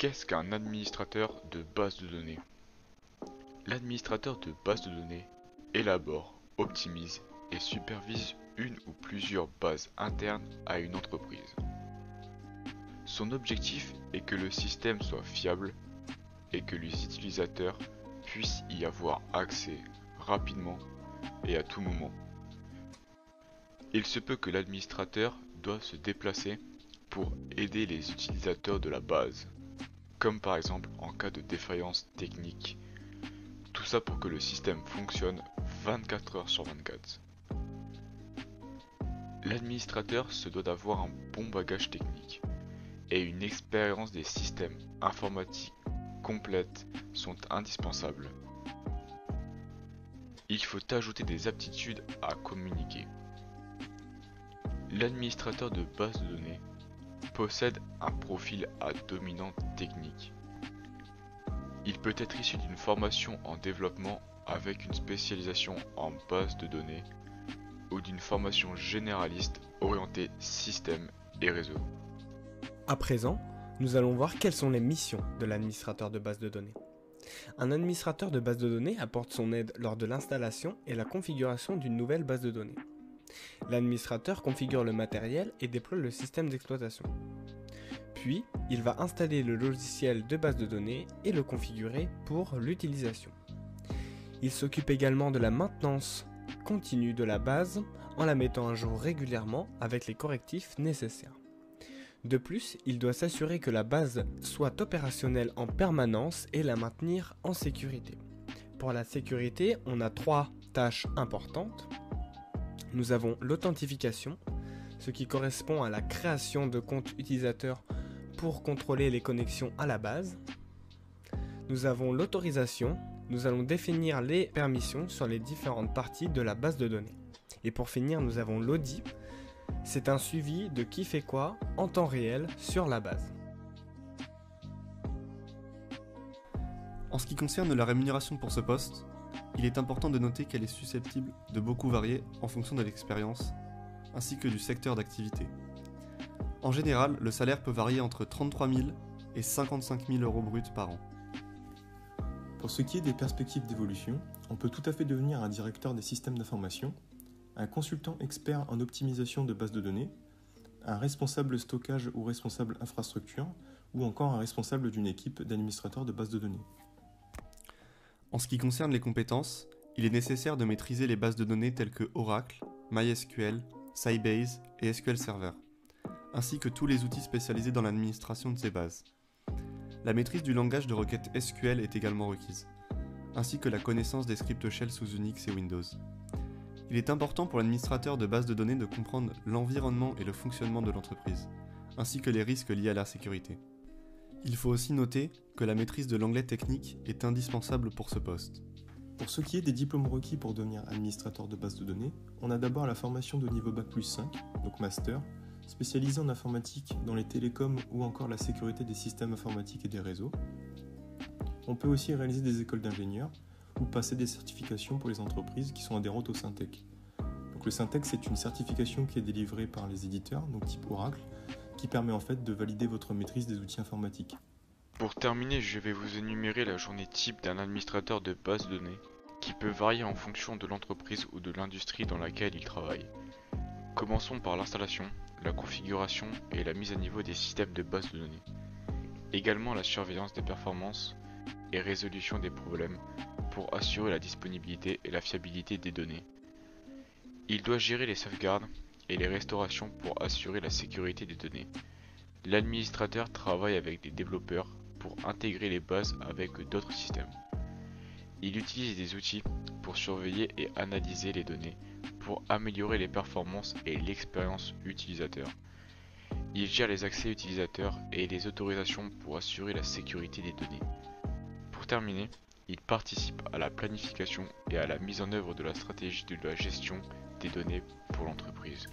Qu'est-ce qu'un administrateur de base de données? L'administrateur de base de données élabore, optimise et supervise une ou plusieurs bases internes à une entreprise. Son objectif est que le système soit fiable et que les utilisateurs puissent y avoir accès rapidement et à tout moment. Il se peut que l'administrateur doive se déplacer pour aider les utilisateurs de la base, comme par exemple en cas de défaillance technique. Tout ça pour que le système fonctionne 24 heures sur 24. L'administrateur se doit d'avoir un bon bagage technique et une expérience des systèmes informatiques complètes sont indispensables. Il faut ajouter des aptitudes à communiquer. L'administrateur de base de données possède un profil à dominante technique. Il peut être issu d'une formation en développement avec une spécialisation en base de données ou d'une formation généraliste orientée système et réseau. À présent, nous allons voir quelles sont les missions de l'administrateur de base de données. Un administrateur de base de données apporte son aide lors de l'installation et la configuration d'une nouvelle base de données. L'administrateur configure le matériel et déploie le système d'exploitation. Puis, il va installer le logiciel de base de données et le configurer pour l'utilisation. Il s'occupe également de la maintenance continue de la base en la mettant à jour régulièrement avec les correctifs nécessaires. De plus, il doit s'assurer que la base soit opérationnelle en permanence et la maintenir en sécurité. Pour la sécurité, on a 3 tâches importantes. Nous avons l'authentification, ce qui correspond à la création de comptes utilisateurs pour contrôler les connexions à la base. Nous avons l'autorisation, nous allons définir les permissions sur les différentes parties de la base de données. Et pour finir, nous avons l'audit, c'est un suivi de qui fait quoi en temps réel sur la base. En ce qui concerne la rémunération pour ce poste, il est important de noter qu'elle est susceptible de beaucoup varier en fonction de l'expérience, ainsi que du secteur d'activité. En général, le salaire peut varier entre 33 000 et 55 000 euros bruts par an. Pour ce qui est des perspectives d'évolution, on peut tout à fait devenir un directeur des systèmes d'information, un consultant expert en optimisation de bases de données, un responsable stockage ou responsable infrastructure, ou encore un responsable d'une équipe d'administrateurs de bases de données. En ce qui concerne les compétences, il est nécessaire de maîtriser les bases de données telles que Oracle, MySQL, Sybase et SQL Server, ainsi que tous les outils spécialisés dans l'administration de ces bases. La maîtrise du langage de requête SQL est également requise, ainsi que la connaissance des scripts shell sous Unix et Windows. Il est important pour l'administrateur de base de données de comprendre l'environnement et le fonctionnement de l'entreprise, ainsi que les risques liés à la sécurité. Il faut aussi noter que la maîtrise de l'anglais technique est indispensable pour ce poste. Pour ce qui est des diplômes requis pour devenir administrateur de base de données, on a d'abord la formation de niveau Bac+5, donc master, spécialisée en informatique dans les télécoms ou encore la sécurité des systèmes informatiques et des réseaux. On peut aussi réaliser des écoles d'ingénieurs ou passer des certifications pour les entreprises qui sont adhérentes au Syntec. Donc le Syntec, c'est une certification qui est délivrée par les éditeurs, donc type Oracle, qui permet en fait de valider votre maîtrise des outils informatiques. Pour terminer, je vais vous énumérer la journée type d'un administrateur de base de données, qui peut varier en fonction de l'entreprise ou de l'industrie dans laquelle il travaille. Commençons par l'installation, la configuration et la mise à niveau des systèmes de base de données. Également la surveillance des performances et résolution des problèmes pour assurer la disponibilité et la fiabilité des données. Il doit gérer les sauvegardes et les restaurations pour assurer la sécurité des données. L'administrateur travaille avec des développeurs pour intégrer les bases avec d'autres systèmes. Il utilise des outils pour surveiller et analyser les données pour améliorer les performances et l'expérience utilisateur. Il gère les accès utilisateurs et les autorisations pour assurer la sécurité des données. Pour terminer, il participe à la planification et à la mise en œuvre de la stratégie de la gestion des données pour l'entreprise.